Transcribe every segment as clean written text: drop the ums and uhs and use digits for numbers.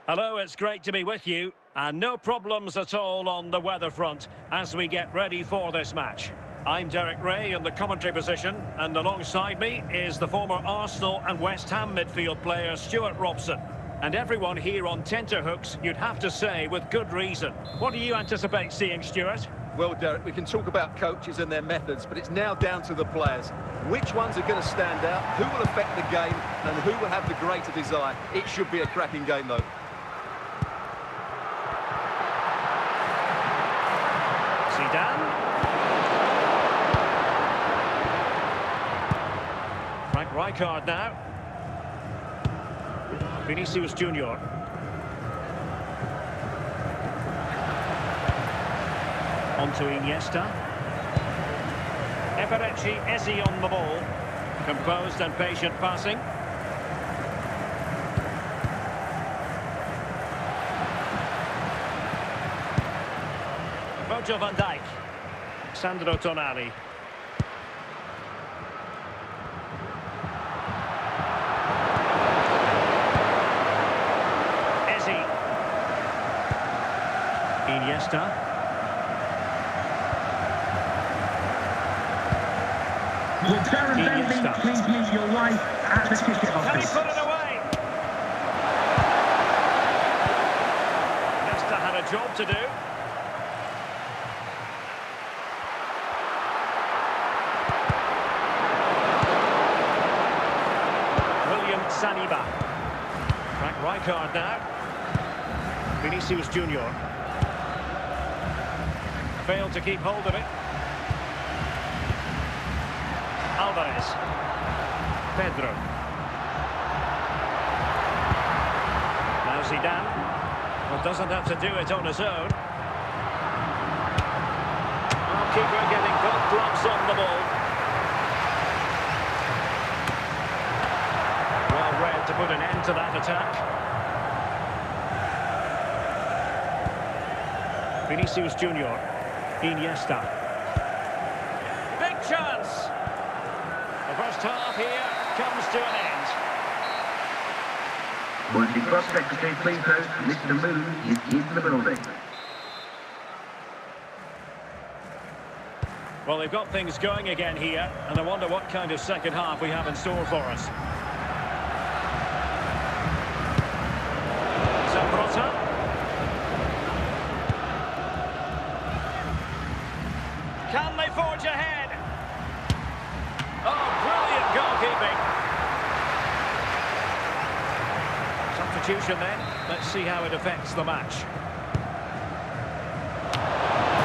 Hello, it's great to be with you. And no problems at all on the weather front as we get ready for this match. I'm Derek Ray in the commentary position, and alongside me is the former Arsenal and West Ham midfield player Stuart Robson. And everyone here on tenterhooks, you'd have to say, with good reason. What do you anticipate seeing, Stuart? Well, Derek, we can talk about coaches and their methods, but it's now down to the players. Which ones are going to stand out, who will affect the game, and who will have the greater desire? It should be a cracking game, though. Zidane. Frank Rijkaard now. Vinicius Junior. On to Iniesta. Eberechi Eze on the ball. Composed and patient passing. Virgil van Dijk. Sandro Tonali. Eze. Iniesta. Will Darren Bentley please meet your wife at the ticket office? Can he put it away? Iniesta had a job to do. Saliba. Frank Rijkaard now. Vinicius Junior. Failed to keep hold of it. Alvarez. Pedro. Now Zidane. Well, doesn't have to do it on his own. Oh, keeper getting both gloves on the ball. To put an end to that attack. Vinicius Junior. Iniesta. Big chance. The first half here comes to an end. Would the cross secretary please note Mr. Moon is in the building. Well, they've got things going again here, and I wonder what kind of second half we have in store for us. Can they forge ahead? Oh, brilliant goalkeeping. Substitution then. Let's see how it affects the match.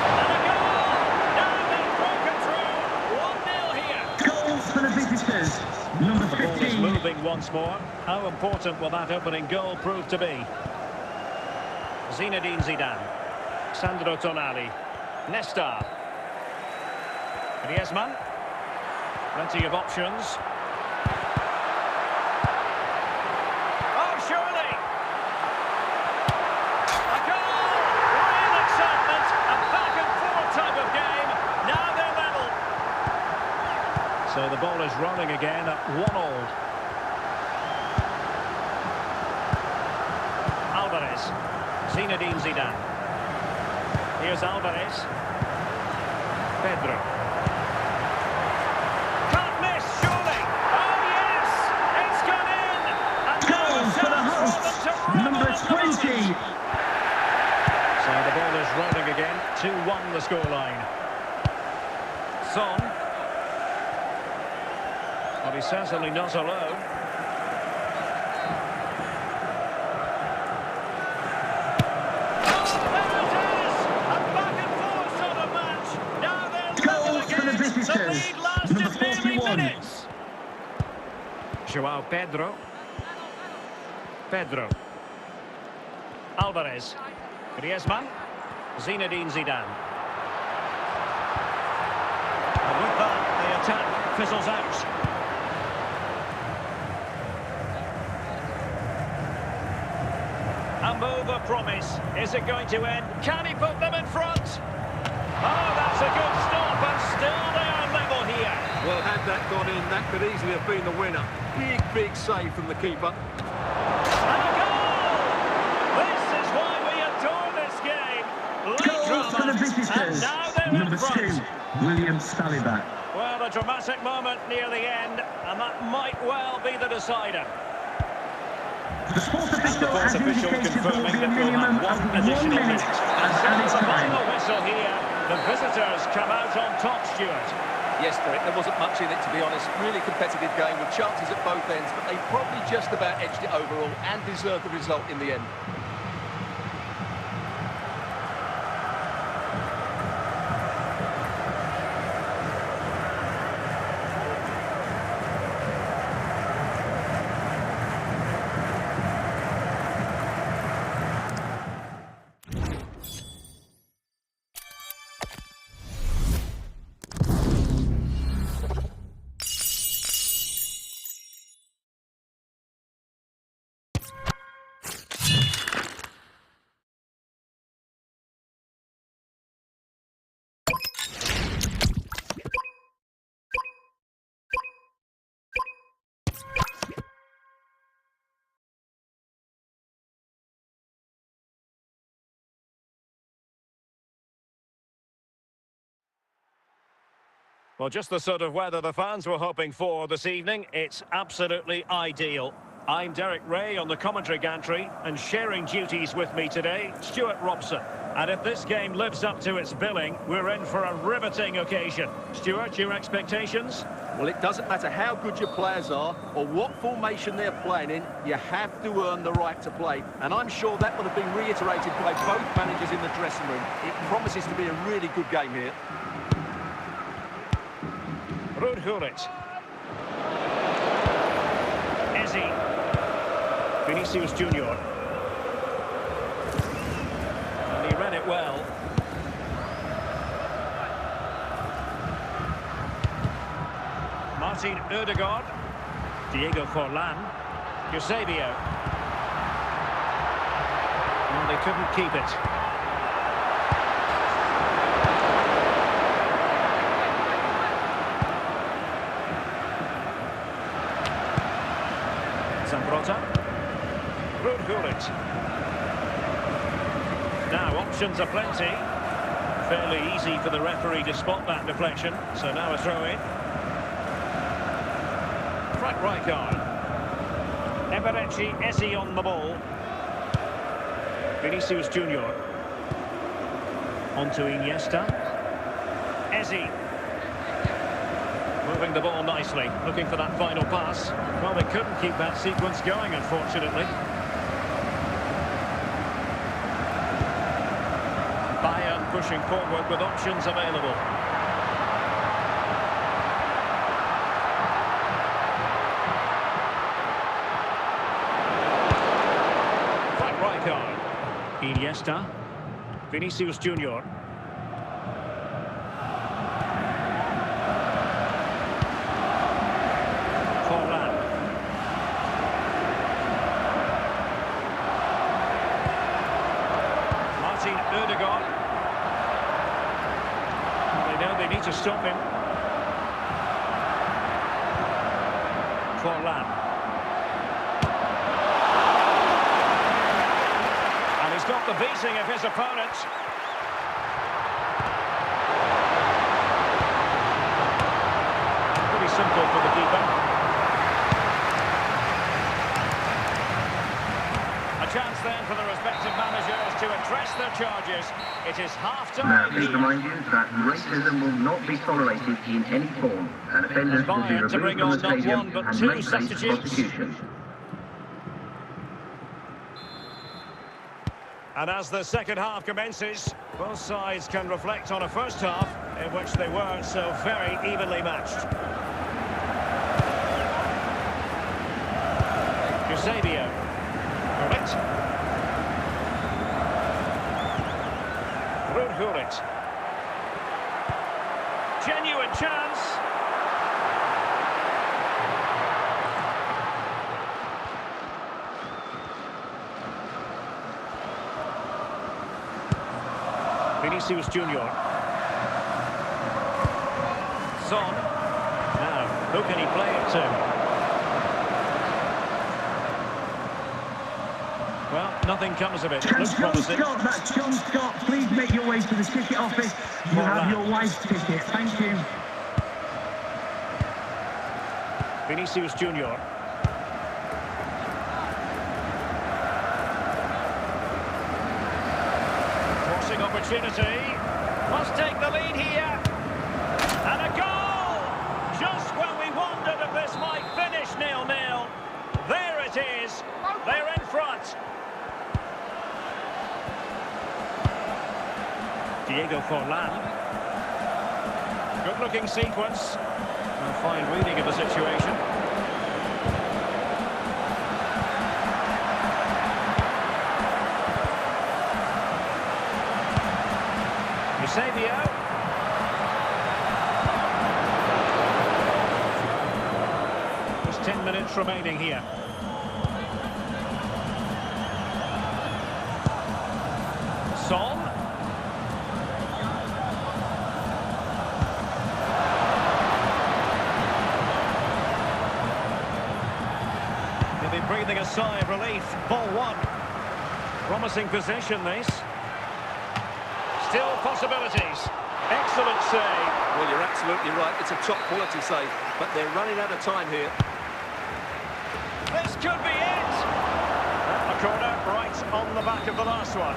And a goal! Now they've broken through. 1-0 here. Goals for the visitors. Number 15. The ball is moving once more. How important will that opening goal prove to be? Zinedine Zidane. Sandro Tonali. Nesta. Griezmann. Plenty of options. Oh, surely! A goal! Real excitement! A back-and-forth type of game. Now they're level. So the ball is rolling again at 1-1. Alvarez. Zinedine Zidane. Here's Alvarez. Pedro. Can't miss, surely. Oh, yes! It's gone in! And goal for the hosts, number 20. So the ball is rolling again. 2-1 the scoreline. Son. Well, he's certainly not alone. Number 41. João Pedro. Pedro. Alvarez. Griezmann. Zinedine Zidane. And with that, the attack fizzles out. A move of promise. Is it going to end? Can he put them in front? Oh, that's a good stop, and still they are level here. Well, had that gone in, that could easily have been the winner. Big save from the keeper. And a goal! goal for the And visitors. now they're in Number front. 2, William Saliba. Well, a dramatic moment near the end, and that might well be the decider. The sports official Fourth has official indicated there will confirming be a that we'll minimum have of one 1 additional minute minute. as So added the final time. whistle here. The visitors come out on top, Stuart. Yes, Derek, there wasn't much in it, to be honest. Really competitive game with chances at both ends, but they probably just about edged it overall and deserved the result in the end. Well, just the sort of weather the fans were hoping for this evening. It's absolutely ideal. I'm Derek Ray on the commentary gantry, and sharing duties with me today, Stuart Robson. And if this game lives up to its billing, we're in for a riveting occasion. Stuart, your expectations? Well, it doesn't matter how good your players are or what formation they're playing in, you have to earn the right to play. And I'm sure that will have been reiterated by both managers in the dressing room. It promises to be a really good game here. Hulit. Ezzy. Vinicius Junior. And he read it well. Martin Ødegaard. Diego Forlan. Eusebio. Well, they couldn't keep it. Zambrota. Hulit. Now options are plenty. Fairly easy for the referee to spot that deflection. So now a throw in. Frank Rijkaard. Eberechi Ezzy on the ball. Vinicius Junior. On to Iniesta. Ezzy. Moving the ball nicely, looking for that final pass. Well, they couldn't keep that sequence going, unfortunately. Bayern pushing forward with options available. Frank Rijkaard. Iniesta. Vinicius Junior. Forlan. Martin Ødegaard. They know they need to stop him. Forlan. And he's got the beating of his opponent. Pretty simple for the keeper. Chance then for the respective managers to address their charges. It is half-time. Now, please remind you that racism will not be tolerated in any form, and offenders will be Bayern to bring removed from on the not one stadium but and two may face substitutes. prosecution. And as the second half commences, both sides can reflect on a first half in which they were so very evenly matched. Eusebio. Hulit. Genuine chance. Vinicius Junior. Son. Now, who can he play it to? Well, nothing comes of it. John Looks promising. Scott, that's John Scott. Please make your way to the ticket office. You have your wife's ticket. Thank you. Vinicius Junior. Crossing opportunity. Must take the lead here. And a goal! Just when we wondered if this might finish 0-0. There it is. They're in front. Diego Forlan. Good-looking sequence. A fine reading of the situation. Eusebio. Just 10 minutes remaining here. Son. He'll be breathing a sigh of relief. Ball one. Promising position, this. Still possibilities. Excellent save. Well, you're absolutely right. It's a top-quality save, but they're running out of time here. This could be it. A corner right on the back of the last one.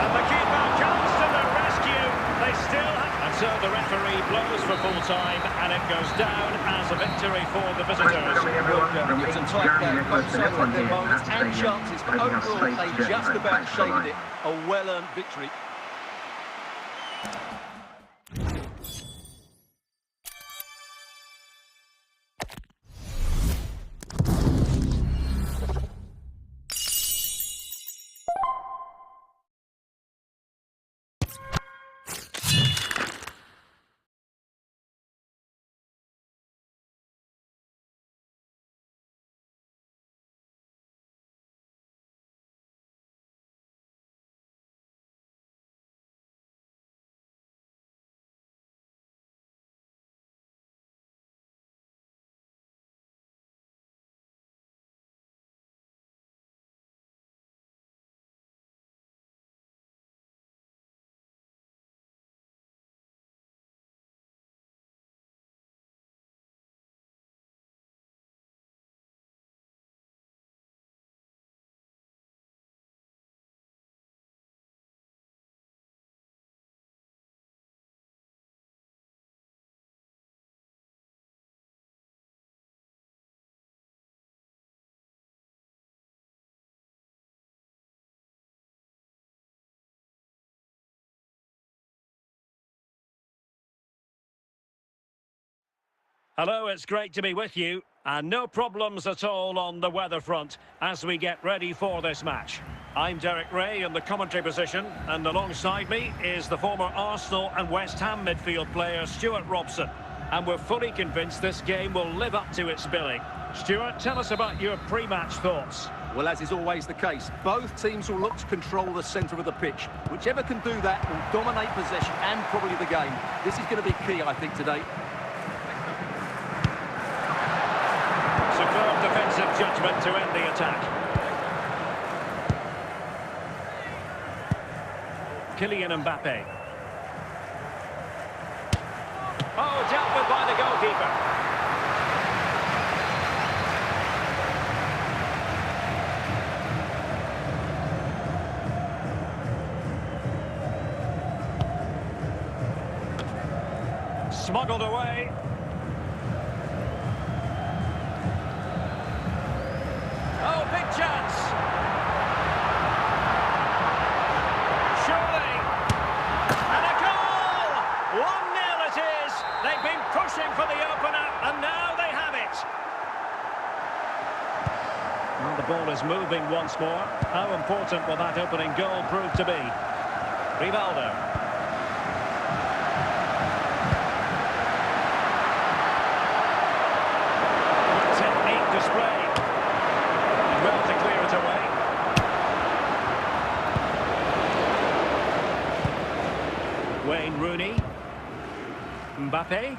And the keeper comes to the rescue. They still have... And so the referee blows for full time, and it goes down as a victory for the visitors. It's a tight game. Both sides have their moments and chances, but overall they just about shaded it. A well-earned victory. Hello, it's great to be with you. And no problems at all on the weather front as we get ready for this match. I'm Derek Ray in the commentary position, and alongside me is the former Arsenal and West Ham midfield player Stuart Robson. And we're fully convinced this game will live up to its billing. Stuart, tell us about your pre-match thoughts. Well, as is always the case, both teams will look to control the centre of the pitch. Whichever can do that will dominate possession and probably the game. This is going to be key, I think, today. Superb defensive judgment to end the attack. Kylian Mbappe. Oh, dealt with by the goalkeeper. Smuggled away. Oh, big chance. Surely. And a goal! 1-0 it is. They've been pushing for the opener, and now they have it. Well, the ball is moving once more. How important will that opening goal prove to be? Rivaldo. Display. Well to clear it away. Wayne Rooney. Mbappe.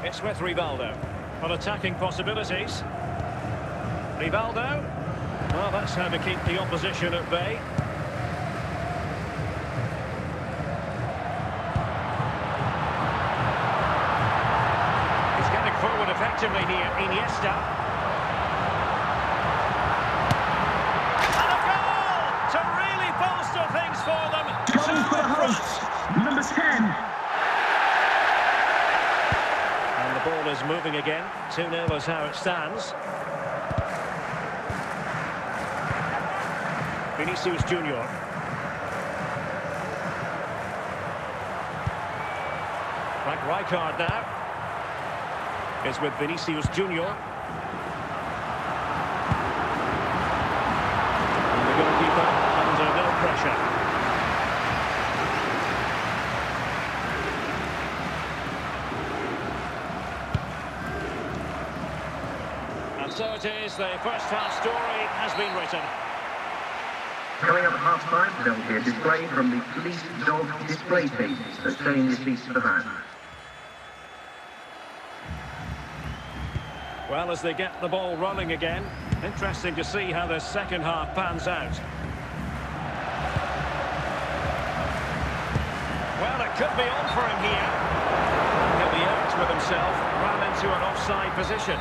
It's with Rivaldo. on attacking possibilities. Rivaldo. Well, that's how to keep the opposition at bay. He's getting forward effectively here, Iniesta. And a goal to really bolster things for them. Goal for the hosts, number 10. And the ball is moving again. 2-0 is how it stands. Vinicius Junior. Frank Rijkaard now is with Vinicius Junior. And the goalkeeper under no pressure. And so it is, the first half story has been written. Coming up at half-time, there will be a display from the police dog display team. So stay in your seats for that. Well, as they get the ball rolling again, interesting to see how the second half pans out. Well, it could be on for him here. He'll be out with himself, ran into an offside position.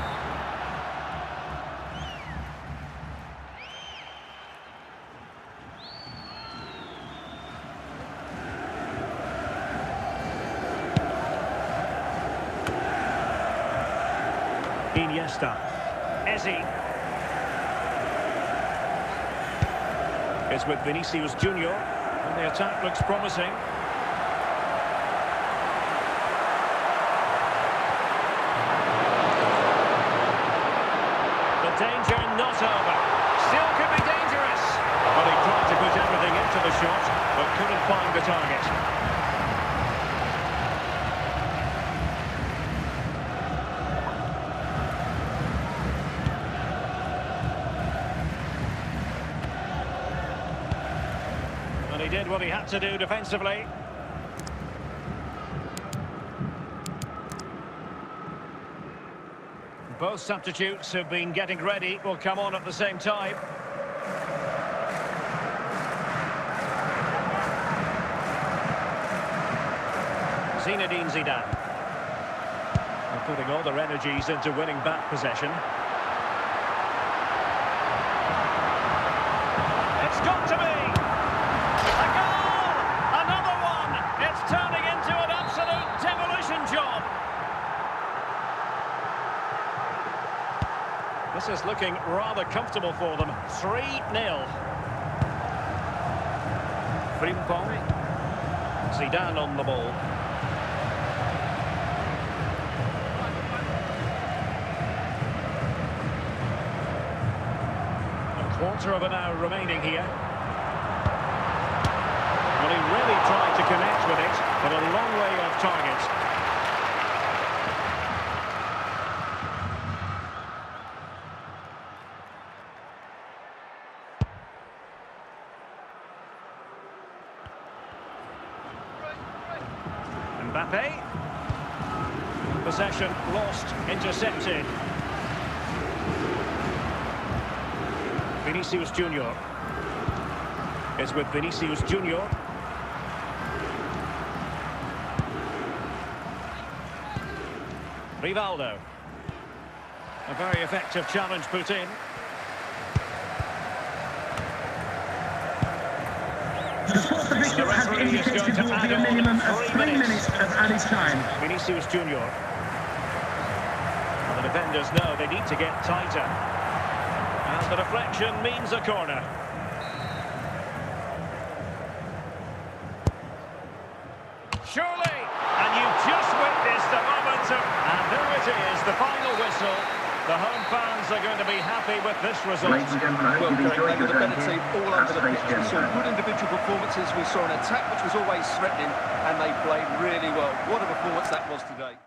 Iniesta. Ezzi. It's with Vinicius Junior. And the attack looks promising. The danger not over. Still could be dangerous. Well, he tried to put everything into the shot, but couldn't find the target. He did what he had to do defensively. Both substitutes have been getting ready, will come on at the same time. Zinedine Zidane. They're putting all their energies into winning back possession. It's got to be! Turning into an absolute demolition job. This is looking rather comfortable for them. 3-0. Frimpong. Zidane on the ball. A quarter of an hour remaining here. Well, he really tried to connect with it, but a long way off target. Mbappe. Possession lost, intercepted. Vinicius Junior. It's with Vinicius Junior. Rivaldo. A very effective challenge put in. The sports official has indicated there will be a minimum of 3 minutes of added time. Vinicius Junior. And the defenders know they need to get tighter. And the deflection means a corner. Surely! And you've just witnessed a moment of... And there it is, the final whistle. The home fans are going to be happy with this result. Ladies and gentlemen, Well, you've Derek, enjoyed they were your the time better here team all at over the Space pitch. We Gem saw Ground. good individual performances. We saw an attack which was always threatening, and they played really well. What a performance that was today.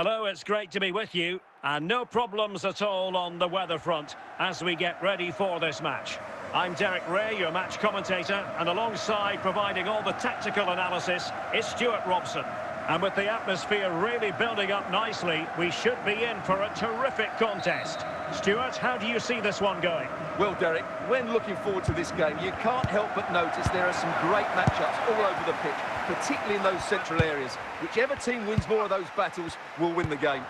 Hello, it's great to be with you. And no problems at all on the weather front as we get ready for this match. I'm Derek Ray, your match commentator, and alongside providing all the tactical analysis is Stuart Robson. And with the atmosphere really building up nicely, we should be in for a terrific contest. Stuart, how do you see this one going? Well, Derek, when looking forward to this game, you can't help but notice there are some great matchups all over the pitch, particularly in those central areas. Whichever team wins more of those battles will win the game.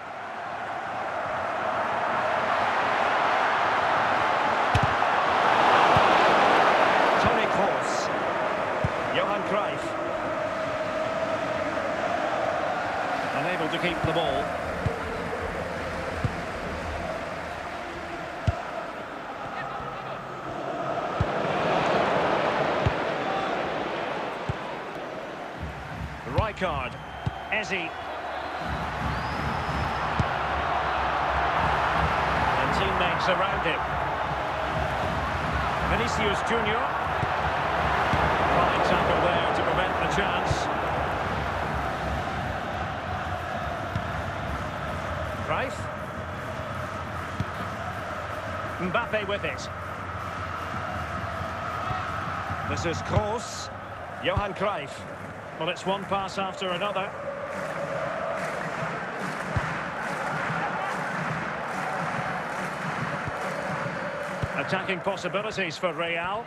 Unable to keep the ball. Rijkaard, Ezzy. And teammates around him. Vinicius Junior. Fine tackle there to prevent the chance. Cruyff. Mbappe with it. This is Kroos. Johan Cruyff. Well, it's one pass after another. Attacking possibilities for Real.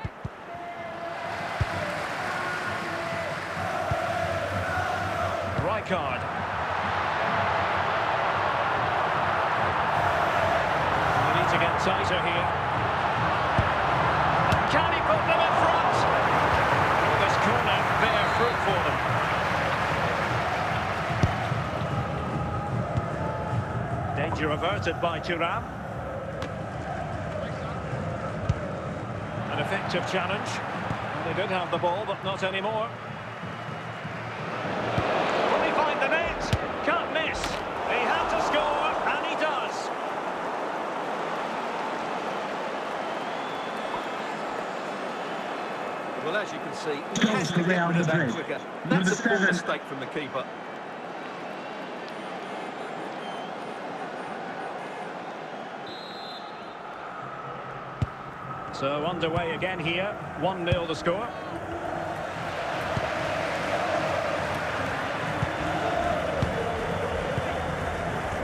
Rijkaard. To get tighter here. And can he put them in front? Will this corner bear fruit for them? Danger averted by Thuram. An effective challenge. Well, they did have the ball, but not anymore. Will he find the net? Can't miss. He had to score, and he does. Well, as you can see, he has to get rid of that quicker. That's a poor mistake from the keeper. So underway again here. 1-0 the score.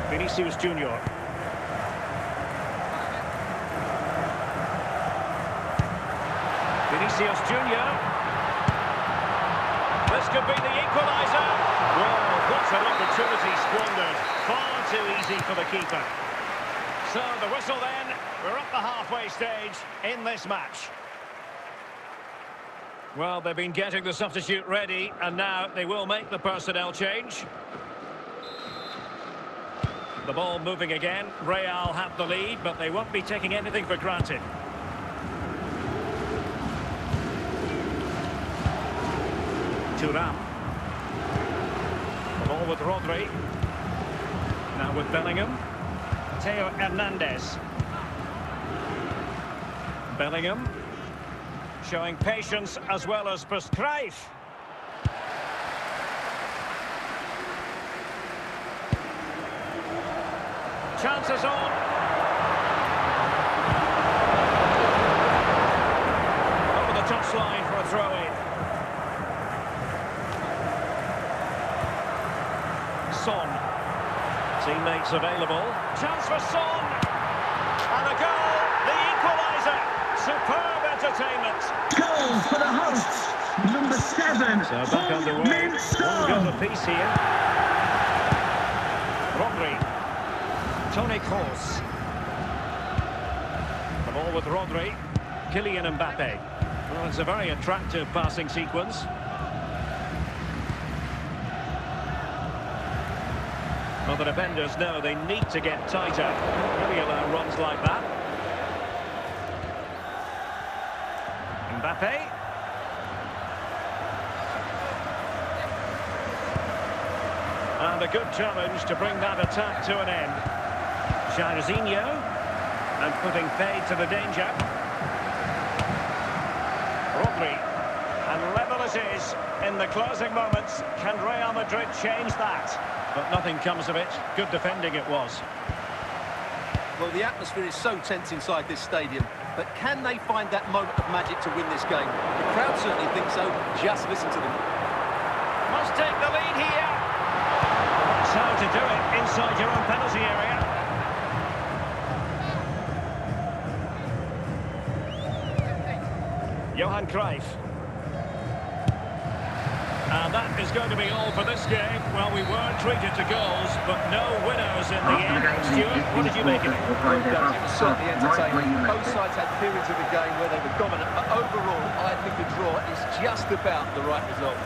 Vinicius Junior. Vinicius Junior. This could be the equaliser. Well, what an opportunity squandered. Far too easy for the keeper. So the whistle then. We're at the halfway stage in this match. Well, they've been getting the substitute ready, and now they will make the personnel change. The ball moving again. Real have the lead, but they won't be taking anything for granted. Thuram. The ball with Rodri. Now with Bellingham. Theo Hernandez. Bellingham. Showing patience as well as Cruyff. Chances on. Over the touchline for a throw-in. Son. Teammates available. Chance for Son. And a goal. The equaliser. Superb entertainment. Goal for the hosts. Number 7. So back underway. One goal apiece here. Rodri. Toni Kroos. The ball with Rodri. Kylian Mbappe. Well, it's a very attractive passing sequence. Well, the defenders know they need to get tighter. Really allow runs like that. Mbappe. And a good challenge to bring that attack to an end. Jairzinho. And putting paid to the danger. Rodri. And level it is in the closing moments. Can Real Madrid change that? but nothing comes of it. Good defending it was. Well, the atmosphere is so tense inside this stadium, but can they find that moment of magic to win this game? The crowd certainly think so. Just listen to them. Must take the lead here. That's how to do it inside your own penalty area. Johan Cruyff. And that is going to be all for this game. Well, we weren't treated to goals, but no winners in the end. Stuart, what did you make of it? Well, it was certainly entertaining. Both sides had periods of the game where they were dominant, but overall, I think the draw is just about the right result.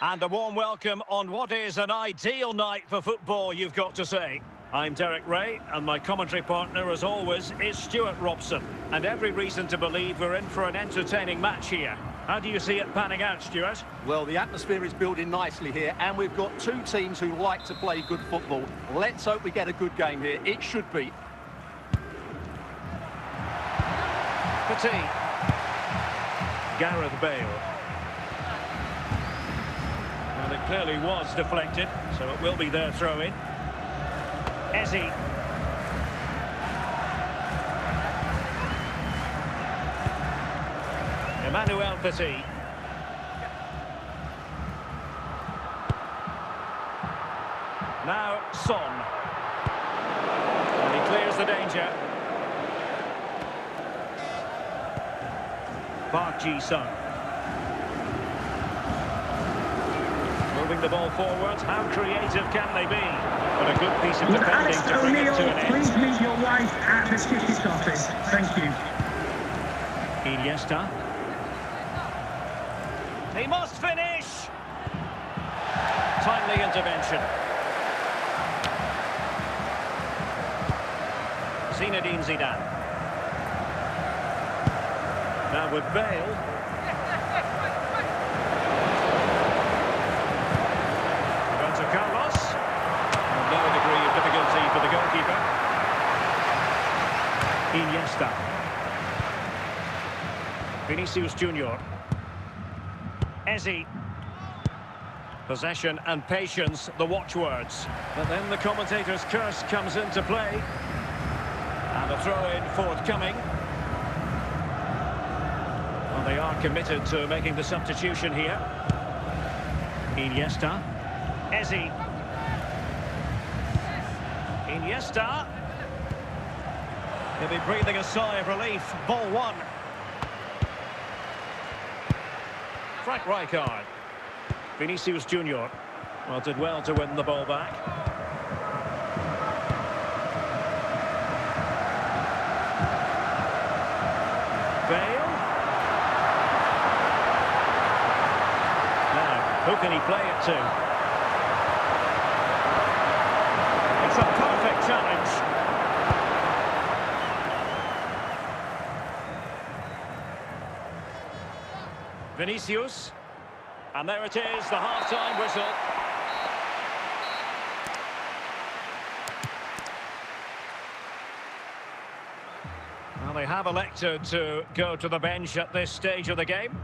And a warm welcome on what is an ideal night for football, you've got to say. I'm Derek Ray, and my commentary partner, as always, is Stuart Robson. And every reason to believe we're in for an entertaining match here. How do you see it panning out, Stuart? Well, the atmosphere is building nicely here, and we've got two teams who like to play good football. Let's hope we get a good game here. It should be. Petit. Gareth Bale. Well, it clearly was deflected, so it will be their throw-in. Ezzy. Emmanuel Petit. Now Son. And he clears the danger. Park Ji-sung. Moving the ball forward. How creative can they be? But a good piece of defending to bring it to an end. Please meet your wife at the ticket office. Thank you. Iniesta. He must finish! Timely intervention. Zinedine Zidane. Now with Bale. Roberto Carlos. And no degree of difficulty for the goalkeeper. Iniesta. Vinicius Junior. Ezzy. Possession and patience, the watchwords. But then the commentator's curse comes into play. And a throw-in forthcoming. Well, they are committed to making the substitution here. Iniesta. Ezzy. Iniesta. He'll be breathing a sigh of relief. Ball one. Frank Rijkaard. Vinicius Junior. Well, did well to win the ball back. Bale. Now, who can he play it to? It's a perfect challenge. Vinicius. And there it is, the half-time whistle. Well, they have elected to go to the bench at this stage of the game.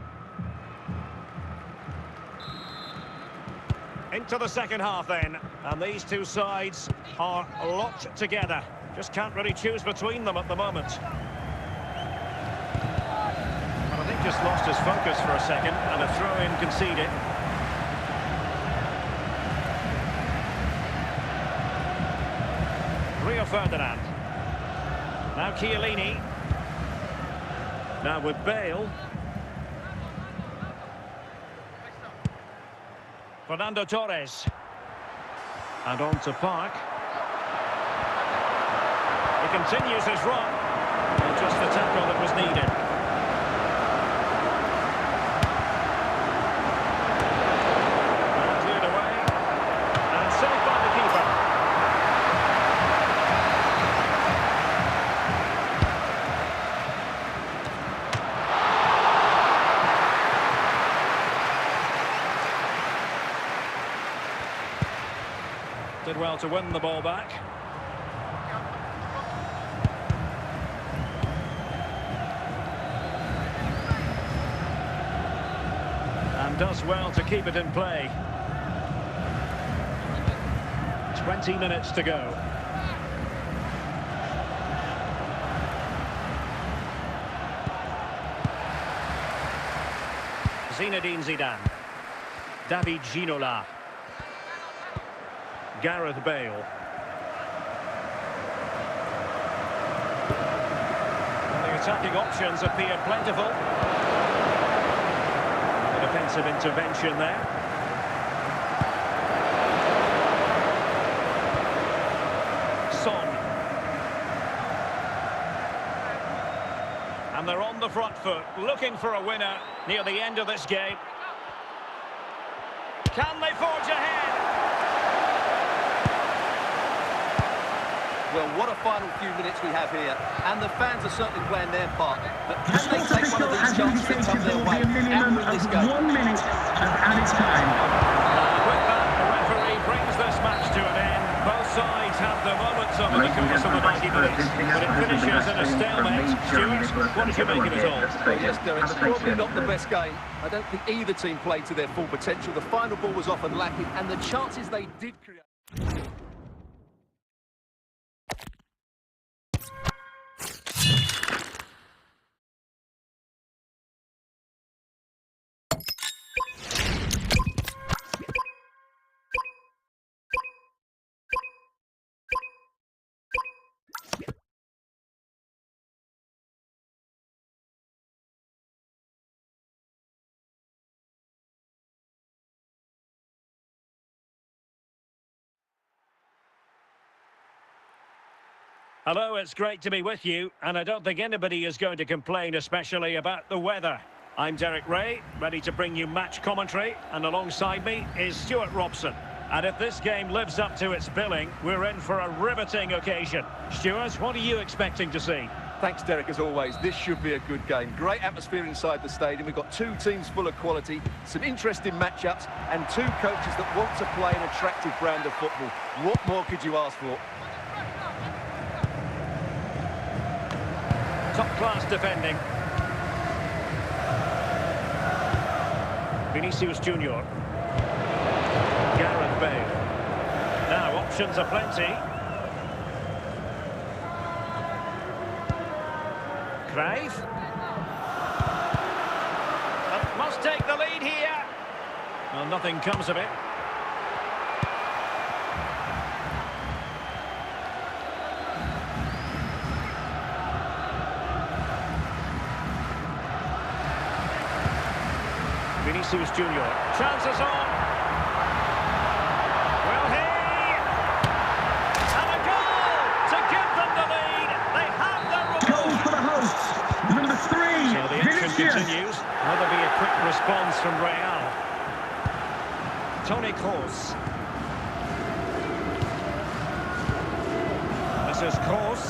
Into the second half then. And these two sides are locked together. Just can't really choose between them at the moment. Just lost his focus for a second, and a throw-in conceded. Rio Ferdinand. Now Chiellini. Now with Bale. Fernando Torres. And on to Park. He continues his run. And just the tackle that was needed. Cleared away. And saved by the keeper. Did well to win the ball back. And does well to keep it in play. 20 minutes to go. Zinedine Zidane. David Ginola. Gareth Bale. The attacking options appear plentiful. The defensive intervention there. Son. And they're on the front foot, looking for a winner near the end of this game. Can they forge ahead? Well, what a final few minutes we have here, and the fans are certainly playing their part. But can they take one of these chances that come their way and win this game? 1 minute of added time. With that, the referee brings this match to an end. Both sides have the moments over the course of the 90 minutes, but it finishes in a stalemate. Stuart, what did you make of it all? Well, yes, Derek, it's probably not the best game. I don't think either team played to their full potential. The final ball was often lacking, and the chances they did create... Hello, it's great to be with you, and I don't think anybody is going to complain, especially about the weather. I'm Derek Ray, ready to bring you match commentary, and alongside me is Stuart Robson. And if this game lives up to its billing, we're in for a riveting occasion. Stuart, what are you expecting to see? Thanks, Derek, as always. This should be a good game. Great atmosphere inside the stadium. We've got two teams full of quality, some interesting matchups, and two coaches that want to play an attractive brand of football. What more could you ask for? Top-class defending. Vinicius Junior. Gareth Bale. Now, options are plenty. Cruyff. Must take the lead here. Well, nothing comes of it. Vinicius Junior. Chances on. Will he? And a goal to give them the lead. They have the Goal for the hosts. Number 3, So the action Vinicius. continues. Will there be a quick response from Real? Toni Kroos. This is Kroos.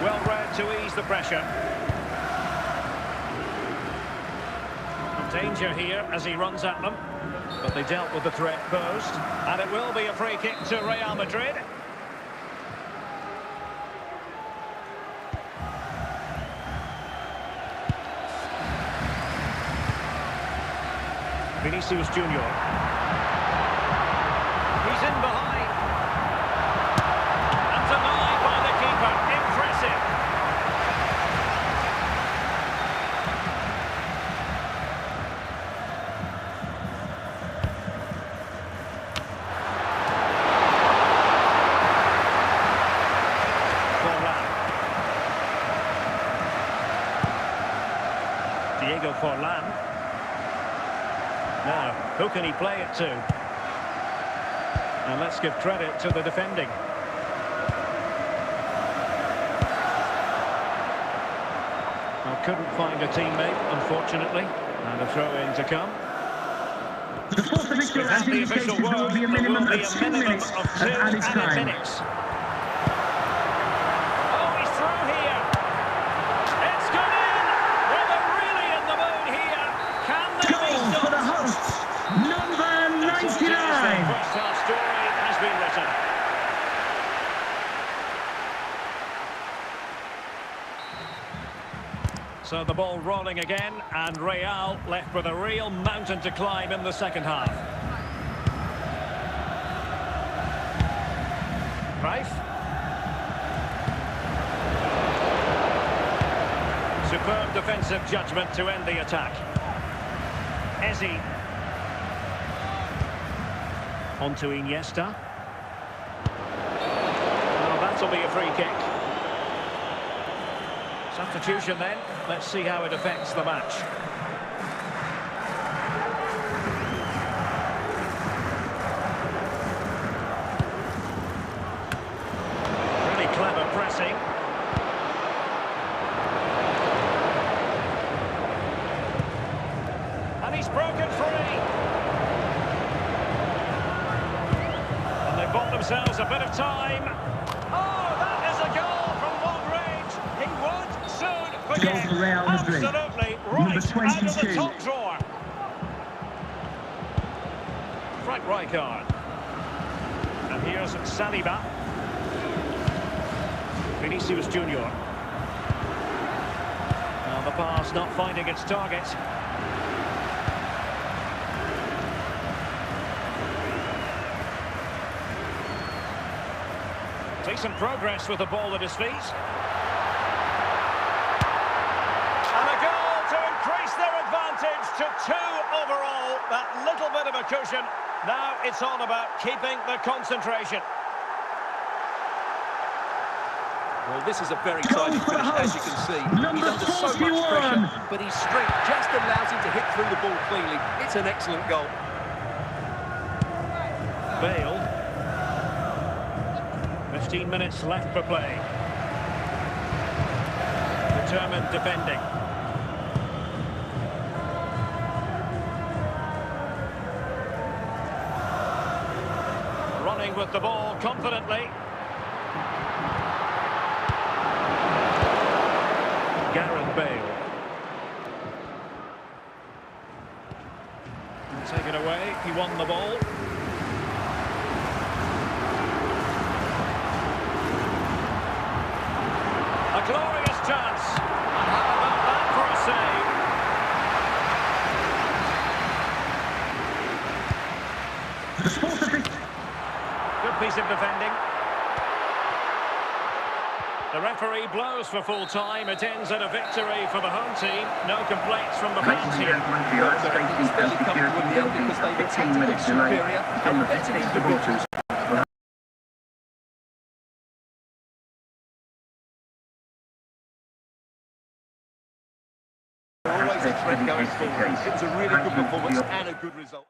Well read to ease the pressure. Danger here as he runs at them, but they dealt with the threat posed, and it will be a free kick to Real Madrid. Vinicius Junior. He's in behind. And denied by the keeper. Impressive. Forlan. Now, who can he play it to? And let's give credit to the defending. Well, couldn't find a teammate, unfortunately. And a throw-in to come. The fourth official has The indicated official there will word, be a minimum of 2 minutes of of 2 added added time. minutes. Oh, he's through here. It's gone in. Well, they're really in the mood here. Can they be Goal for the stopped? hosts, number And so it is, the 99. first half story has been written. So the ball rolling again, and Real left with a real mountain to climb in the second half. Rife. Superb defensive judgment to end the attack. Ezzi. On to Iniesta. Well, that'll be a free kick. Substitution then. Let's see how it affects the match. Really clever pressing. And he's broken free. And they've bought themselves a bit of time. Oh, that is a goal from long range. He won't soon forget. Goal for Real Madrid. Absolutely Number right out of the 22. top drawer. Frank Rijkaard. And here's Saliba. Vinicius Junior. Now the pass not finding its target. Decent progress with the ball at his feet. And a goal to increase their advantage to 2 overall. That little bit of a cushion. Now it's all about keeping the concentration. Well, this is a very Goal tidy for the finish, as you hosts. can see. He's Number under so much 41. pressure, but his strength just allows him to hit through the ball cleanly. It's an excellent goal. Bale. 15 minutes left for play. Determined defending. Running with the ball confidently. Gareth Bale. Take it away. He won the ball. A glorious chance. And how about that for a save? The fourth official. Good piece of defending. The referee blows for full time. It ends in a victory for the home team. No complaints from the fans Ladies and here. gentlemen, for your safety, the security will be 15 minutes delayed until the visiting supporters Always a threat going forward. It was a really good performance and a good result.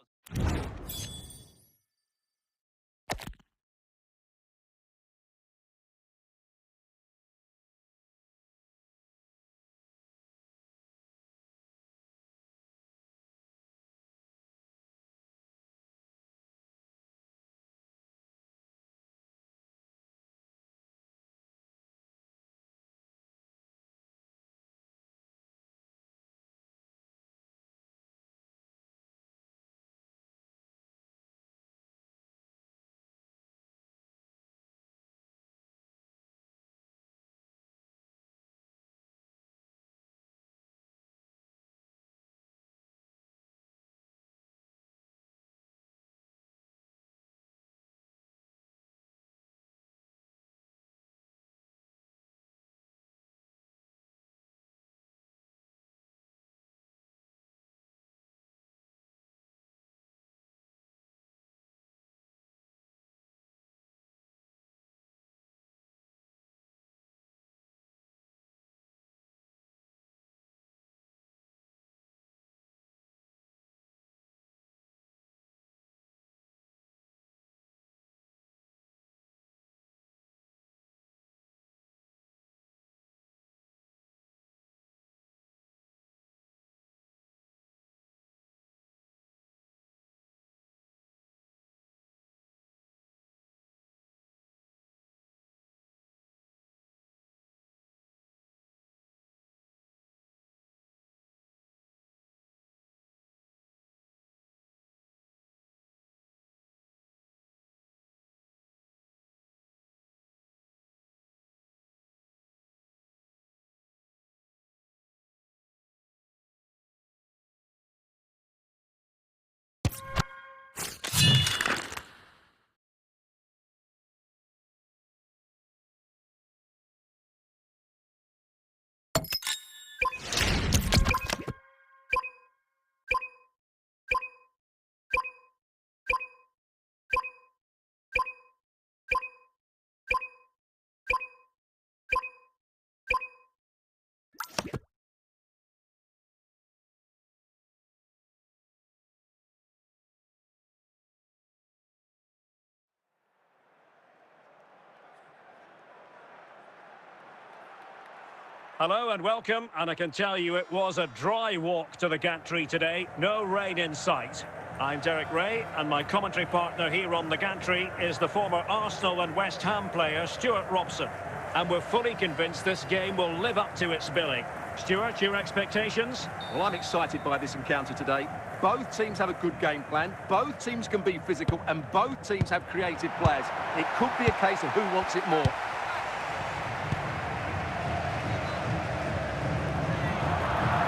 Hello and welcome, and I can tell you it was a dry walk to the gantry today. No rain in sight. I'm Derek Ray, and my commentary partner here on the gantry is the former Arsenal and West Ham player Stuart Robson. And we're fully convinced this game will live up to its billing. Stuart, your expectations? Well, I'm excited by this encounter today. Both teams have a good game plan, both teams can be physical, and both teams have creative players. It could be a case of who wants it more.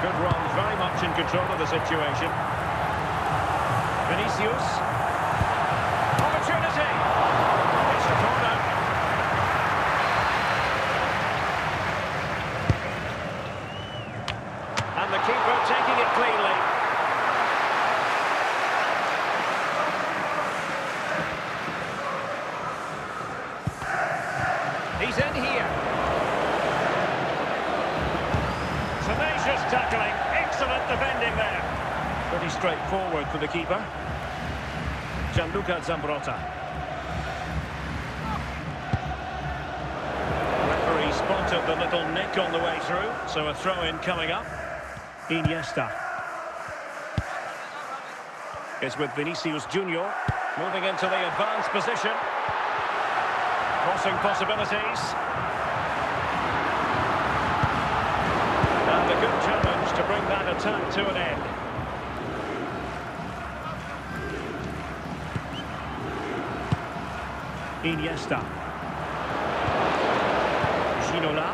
Good run, very much in control of the situation. Vinicius. Opportunity! It's a corner. And the keeper taking it cleanly. He's in here. Tenacious tackling, excellent defending there. Pretty straightforward for the keeper. Gianluca Zambrotta. Referee spotted the little nick on the way through, so a throw-in coming up. Iniesta. It's with Vinicius Junior, moving into the advanced position. Crossing possibilities. And a good challenge to bring that attack to an end. Iniesta. Ginola.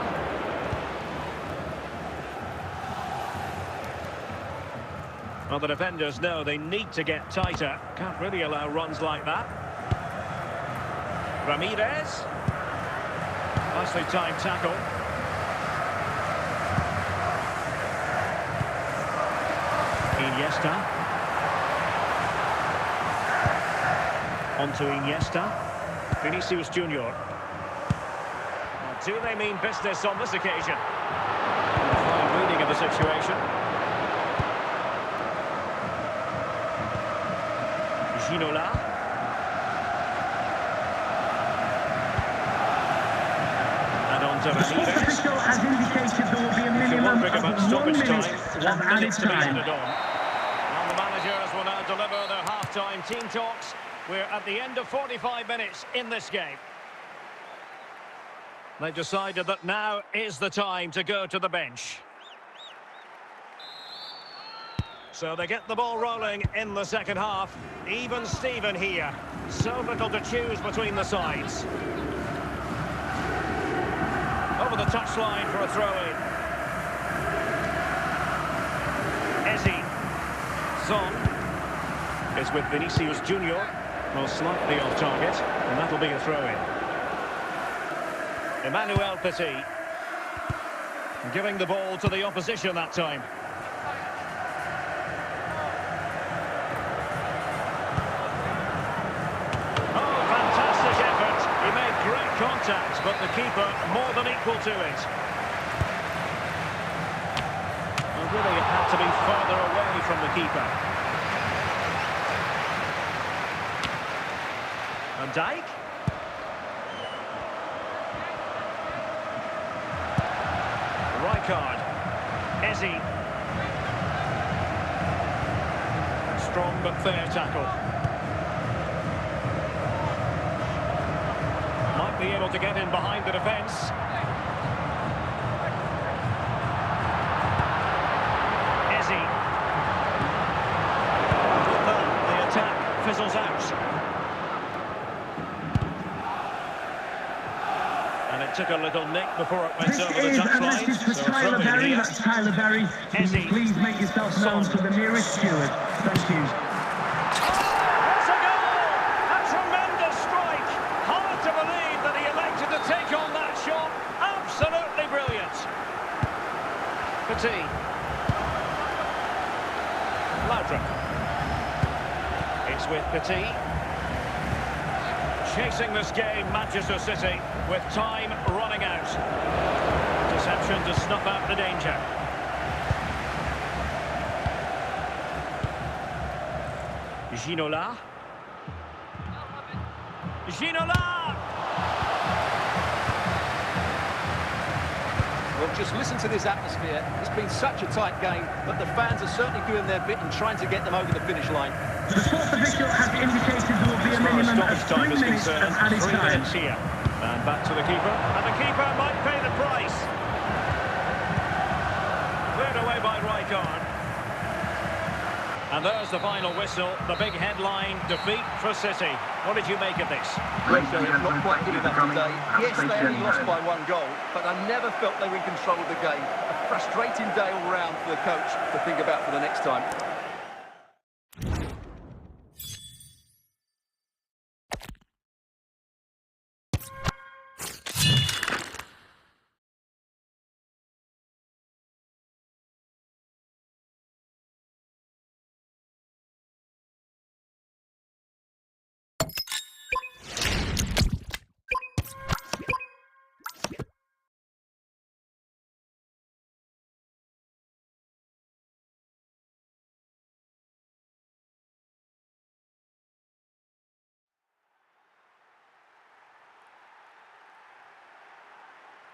Well, the defenders know they need to get tighter. Can't really allow runs like that. Ramirez. Nicely timed tackle. Iniesta. On to Iniesta. Vinicius Junior. Well, do they mean business on this occasion? Fine reading of the situation. Ginola. And on to Ramirez. The official has indicated there will be a minimum of 1 minute of added time. And the managers will now deliver their half-time team talks. We're at the end of 45 minutes in this game. They've decided that now is the time to go to the bench. So they get the ball rolling in the second half. Even Steven here. So little to choose between the sides. Over the touchline for a throw-in. Ezzy. Son. It's with Vinicius Junior. Well, slightly off target, and that'll be a throw-in. Emmanuel Petit. Giving the ball to the opposition that time. Oh, fantastic effort. He made great contact, but the keeper more than equal to it. Well, really, it had to be further away from the keeper. Van Dijk. Rijkaard. Ezzy. Strong but fair tackle. Might be able to get in behind the defence. Ezzy. With that, the attack fizzles out. Took a little nick before it went over the touchline. This is for Tyler Berry. That's Tyler Berry. Please make yourself known to the nearest steward. Thank you. That's a goal! A tremendous strike. Hard to believe that he elected to take on that shot. Absolutely brilliant. Petit. Ladra. It's with Petit. Chasing this game, Manchester City, with time running out. Deception to snuff out the danger. Ginola. Ginola! Well, just listen to this atmosphere. It's been such a tight game, but the fans are certainly doing their bit and trying to get them over the finish line. The fourth official has indicated there will be a minimum of 3 minutes of added time. 3 minutes here. And back to the keeper. And the keeper might pay the price. Cleared away by Rijkaard. And there's the final whistle. The big headline, defeat for City. What did you make of this? Not quite good enough today. Yes, they only lost by 1 goal, but I never felt they were in control of the game. A frustrating day all round for the coach to think about for the next time.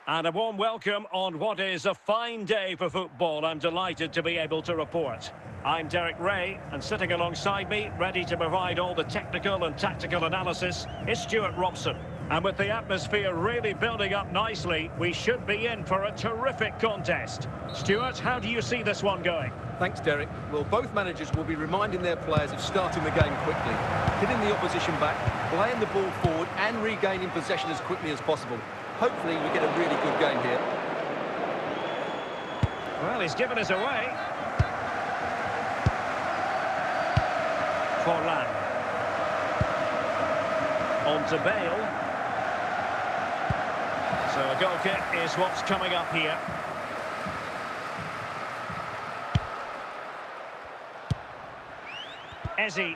And a warm welcome on what is a fine day for football. I'm delighted to be able to report. I'm Derek Ray, and sitting alongside me, ready to provide all the technical and tactical analysis, is Stuart Robson. And with the atmosphere really building up nicely, we should be in for a terrific contest. Stuart, how do you see this one going? Thanks, Derek. Well, both managers will be reminding their players of starting the game quickly, hitting the opposition back, playing the ball forward and regaining possession as quickly as possible. Hopefully we get a really good game here. Well, he's given us away. Forlan. On to Bale. So a goal kick is what's coming up here. Eze.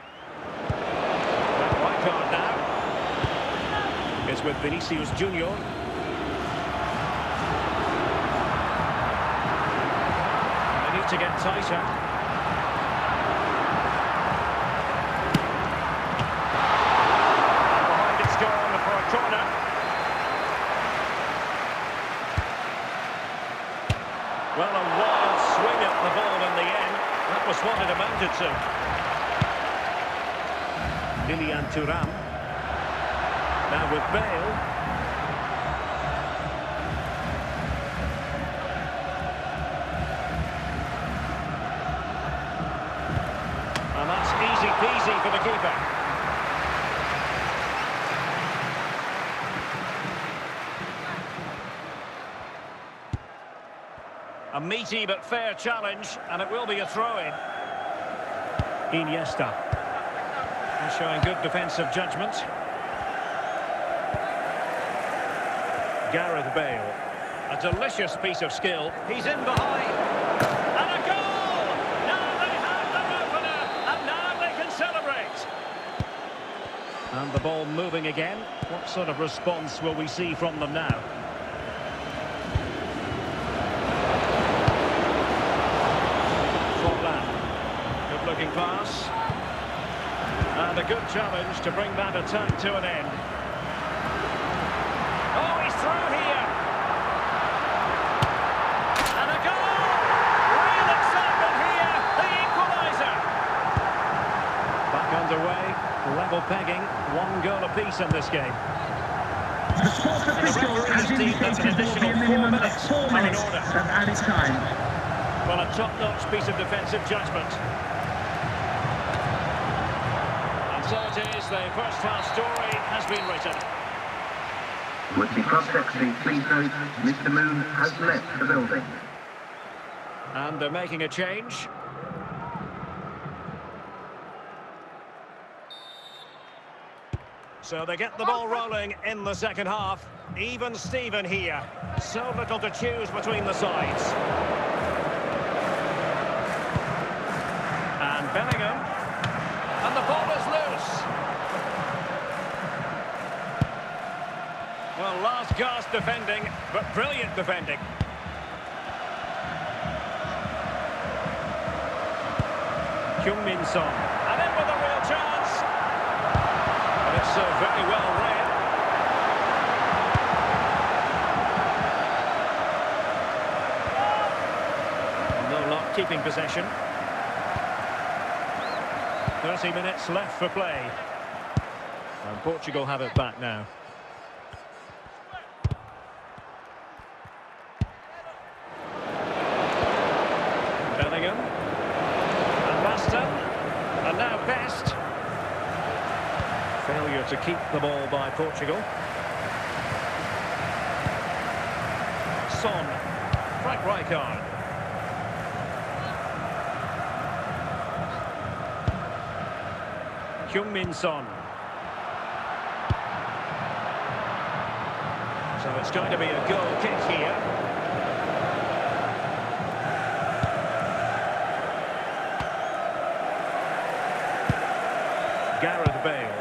White card now. It's with Vinicius Junior. To get tighter. Behind it's gone for a corner. Well, a wild swing at the ball in the end. That was what it amounted to. Lilian Thuram. Now with Bale. Easy for the keeper. A meaty but fair challenge, and it will be a throw-in. Iniesta. He's showing good defensive judgment. Gareth Bale. A delicious piece of skill. He's in behind. And a goal! And the ball moving again. What sort of response will we see from them now? Forlan. Good-looking pass. And a good challenge to bring that attack to an end. Oh, he's through here. And a goal! Real excitement here. The equaliser. Back underway. Level pegging, 1 goal apiece in this game. The fourth official has indicated there will be a minimum of 4 minutes of added time. Well, a top-notch piece of defensive judgment. And so it is, the first half story has been written. Would the cross-secretary please note Mr. Moon has left the building. And they're making a change. So they get the ball rolling in the second half. Even Steven here. So little to choose between the sides. And Bellingham. And the ball is loose. Well, last gasp defending, but brilliant defending. Heung-min Son. And in with a real chance. It's very well read. keeping possession. 30 minutes left for play. And Portugal have it back now. Bellingham. And Baston. And now Best. Failure to keep the ball by Portugal. Son. Frank Rijkaard. Heung-min Son. So it's going to be a goal kick here. Gareth Bale.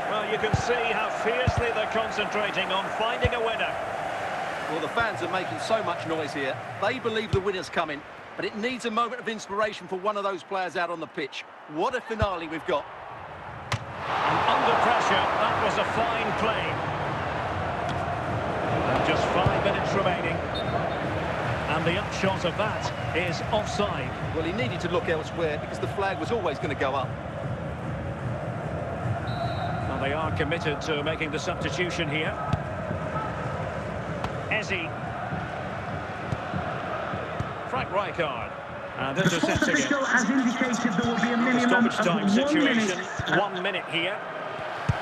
Well, you can see how fiercely they're concentrating on finding a winner. Well, the fans are making so much noise here. They believe the winner's coming, but it needs a moment of inspiration for one of those players out on the pitch. What a finale we've got. And under pressure, that was a fine play. And just 5 minutes remaining. And the upshot of that is offside. Well, he needed to look elsewhere because the flag was always going to go up. And they are committed to making the substitution here. Ezzy. Frank Rijkaard. And intercepts again. Official has indicated there will be a minimum Stoppage of time 1 situation. minute. 1 minute here.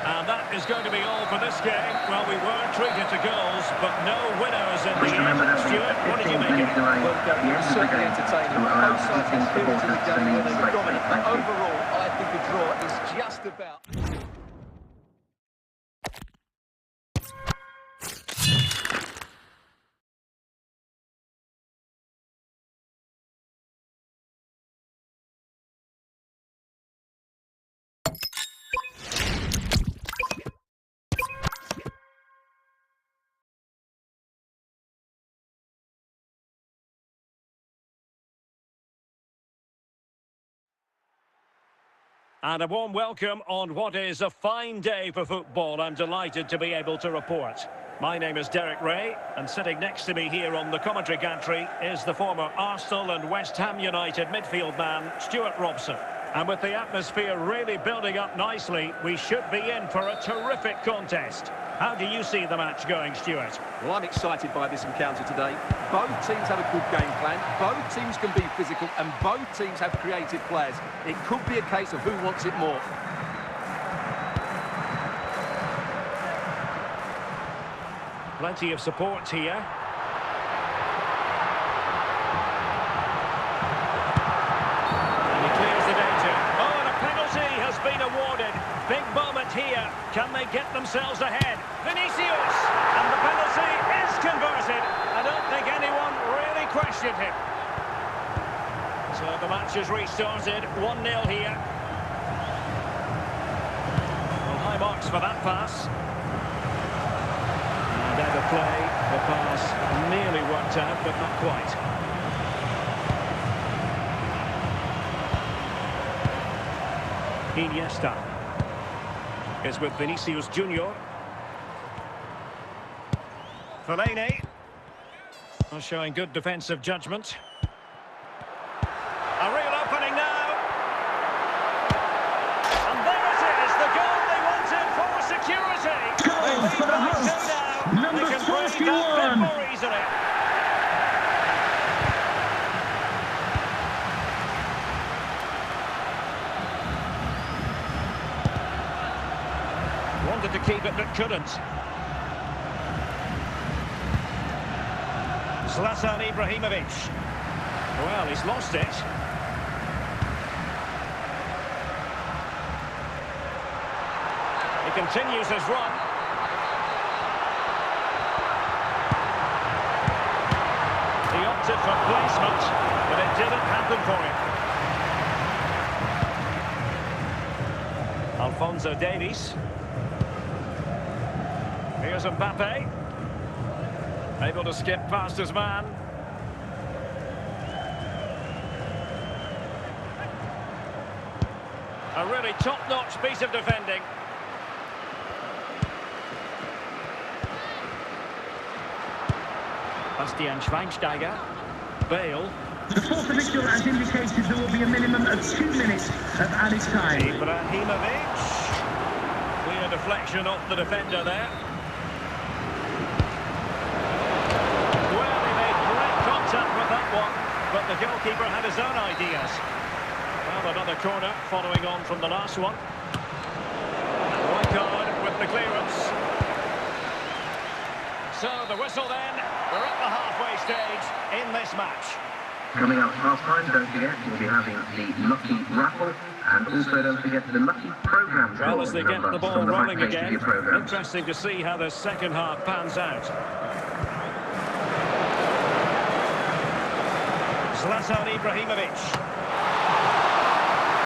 And that is going to be all for this game. Well, we were treated to goals, but no winners in the end. Stuart, what did you make of it? Well, it was certainly entertaining. Both sides experiencing the game where they were dominant. But overall, I think the draw is just about... And a warm welcome on what is a fine day for football. I'm delighted to be able to report. My name is Derek Ray, and sitting next to me here on the commentary gantry is the former Arsenal and West Ham United midfield man, Stuart Robson. And with the atmosphere really building up nicely, we should be in for a terrific contest. How do you see the match going, Stuart? Well, I'm excited by this encounter today. Both teams have a good game plan, both teams can be physical, and both teams have creative players. It could be a case of who wants it more. Plenty of support here. And he clears the danger. Oh, and a penalty has been awarded. Big moment here. Can they get themselves ahead? Vinicius! And the penalty is converted. I don't think anyone really questioned him. So the match has restarted. 1-0 here. Well, high marks for that pass. And out of play, the pass nearly worked out, but not quite. Iniesta is with Vinicius Junior. Fellaini showing good defensive judgment. A real opening now. And there it is, the goal they wanted for security. Goal for the hosts, number 41. More easily. Wanted to keep it but couldn't. Zlatan Ibrahimovic. Well, he's lost it. He continues his run. He opted for placement, but it didn't happen for him. Alphonso Davies. Here's Mbappe. Able to skip past his man. A really top-notch piece of defending. Bastian Schweinsteiger. Bale. The fourth official has indicated there will be a minimum of 2 minutes of added time. Ibrahimovic. Clear deflection off the defender there. Well, he made great contact with that one, but the goalkeeper had his own ideas. Well, another corner following on from the last one. And Rijkaard with the clearance. So the whistle then. We're at the halfway stage in this match. Coming up half-time, don't forget, we'll be having the Lucky Raffle, and also don't forget the Lucky Programme. Well, as they get the ball rolling again, interesting to see how the second half pans out. Zlatan Ibrahimovic.